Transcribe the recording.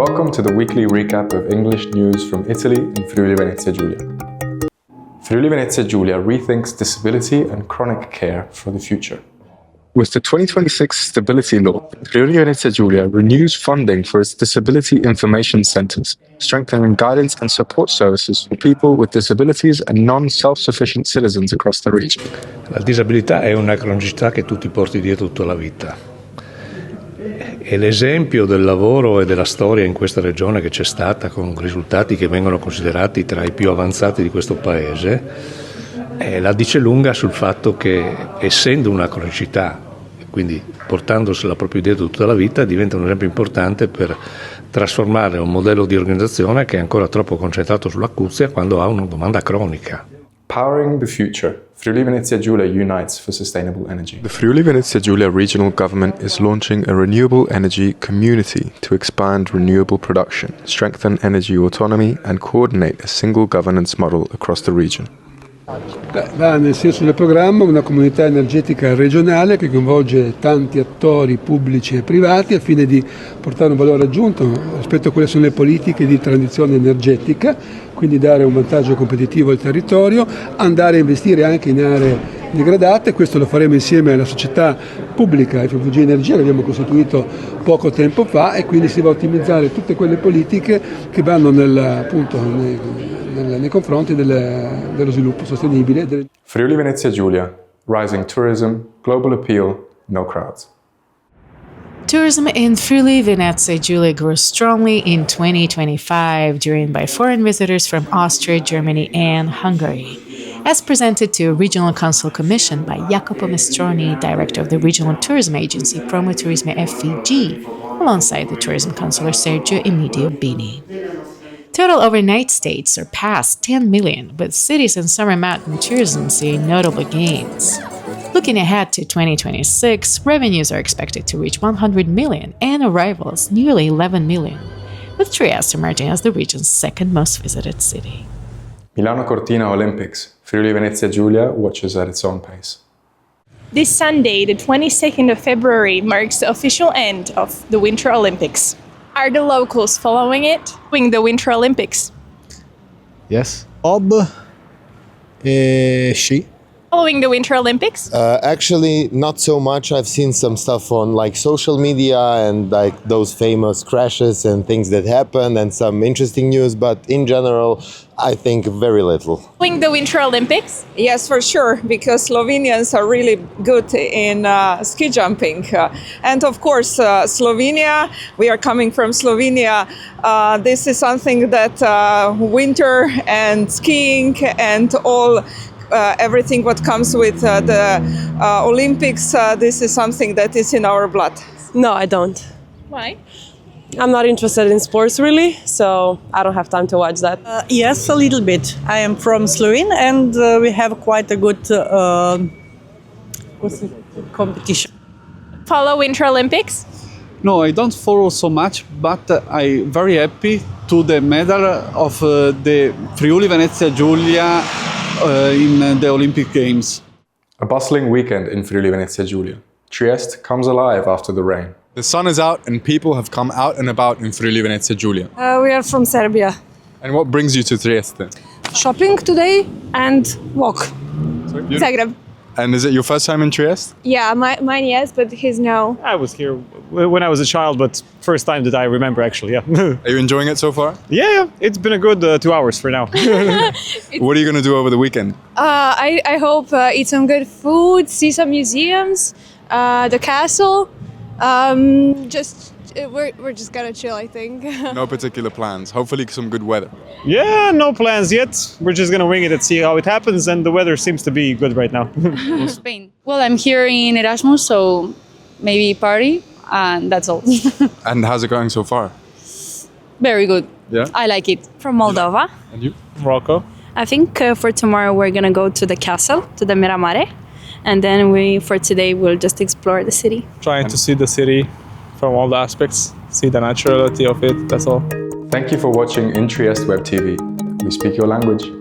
Welcome to the weekly recap of English news from Italy in Friuli Venezia Giulia. Friuli Venezia Giulia rethinks disability and chronic care for the future. With the 2026 Stability Law, Friuli Venezia Giulia renews funding for its disability information centers, strengthening guidance and support services for people with disabilities and non-self-sufficient citizens across the region. La disabilità è una cronicità che tu ti porti dietro tutta la vita. E l'esempio del lavoro e della storia in questa regione che c'è stata, con risultati che vengono considerati tra i più avanzati di questo paese, la dice lunga sul fatto che, essendo una cronicità, quindi portandosela proprio dietro tutta la vita, diventa un esempio importante per trasformare un modello di organizzazione che è ancora troppo concentrato sull'acuzia quando ha una domanda cronica. Powering the future, Friuli Venezia Giulia unites for sustainable energy. The Friuli Venezia Giulia regional government is launching a renewable energy community to expand renewable production, strengthen energy autonomy and coordinate a single governance model across the region. Va nel senso del programma una comunità energetica regionale che coinvolge tanti attori pubblici e privati al fine di portare un valore aggiunto rispetto a quelle sono le politiche di transizione energetica, quindi dare un vantaggio competitivo al territorio, andare a investire anche in aree degradate. Questo lo faremo insieme alla società pubblica FVG Energia che abbiamo costituito poco tempo fa, e quindi si va a ottimizzare tutte quelle politiche che vanno nei confronti dello sviluppo sostenibile. Friuli Venezia Giulia, rising tourism, global appeal, no crowds. Tourism in Friuli Venezia Giulia grew strongly in 2025, driven by foreign visitors from Austria, Germany, and Hungary. As presented to a Regional Council commission by Jacopo Mestroni, director of the Regional Tourism Agency Promoturisme FVG, alongside the Tourism Councillor Sergio Emidio Bini. Total overnight stays surpassed 10 million, with cities and summer mountain tourism seeing notable gains. Looking ahead to 2026, revenues are expected to reach 100 million and arrivals nearly 11 million, with Trieste emerging as the region's second most visited city. Milano Cortina Olympics, Friuli Venezia Giulia watches at its own pace. This Sunday, the 22nd of February, marks the official end of the Winter Olympics. Are the locals following the Winter Olympics? Yes. Bob, she. Following the Winter Olympics? Actually, not so much. I've seen some stuff on like social media and like those famous crashes and things that happen and some interesting news, but in general, I think very little. Following the Winter Olympics? Yes, for sure, because Slovenians are really good in ski jumping. And of course, Slovenia, we are coming from Slovenia. This is something that winter and skiing and all everything what comes with the Olympics, this is something that is in our blood. No, I don't. Why? I'm not interested in sports really, so I don't have time to watch that. Yes, a little bit. I am from Slovenia and we have quite a good competition. Follow Winter Olympics? No, I don't follow so much, but I'm very happy to the medal of the Friuli Venezia Giulia in the Olympic Games. A bustling weekend in Friuli Venezia Giulia. Trieste comes alive after the rain. The sun is out and people have come out and about in Friuli Venezia Giulia. We are from Serbia. And what brings you to Trieste? Shopping today and walk. Zagreb. And is it your first time in Trieste? Yeah, mine yes, but his no. I was here when I was a child, but first time that I remember actually, yeah. Are you enjoying it so far? Yeah, it's been a good 2 hours for now. What are you going to do over the weekend? I hope eat some good food, see some museums, the castle. We're just gonna chill, I think. No particular plans. Hopefully some good weather. Yeah, no plans yet. We're just gonna wing it and see how it happens, and the weather seems to be good right now. Spain. Well, I'm here in Erasmus, so maybe party, and that's all. And how's it going so far? Very good. Yeah? I like it. From Moldova. And you? Morocco. I think for tomorrow we're gonna go to the castle, to the Miramare, and then for today we'll just explore the city. Trying to see the city from all the aspects, see the naturality of it, that's all. Thank you for watching In Trieste Web TV. We speak your language.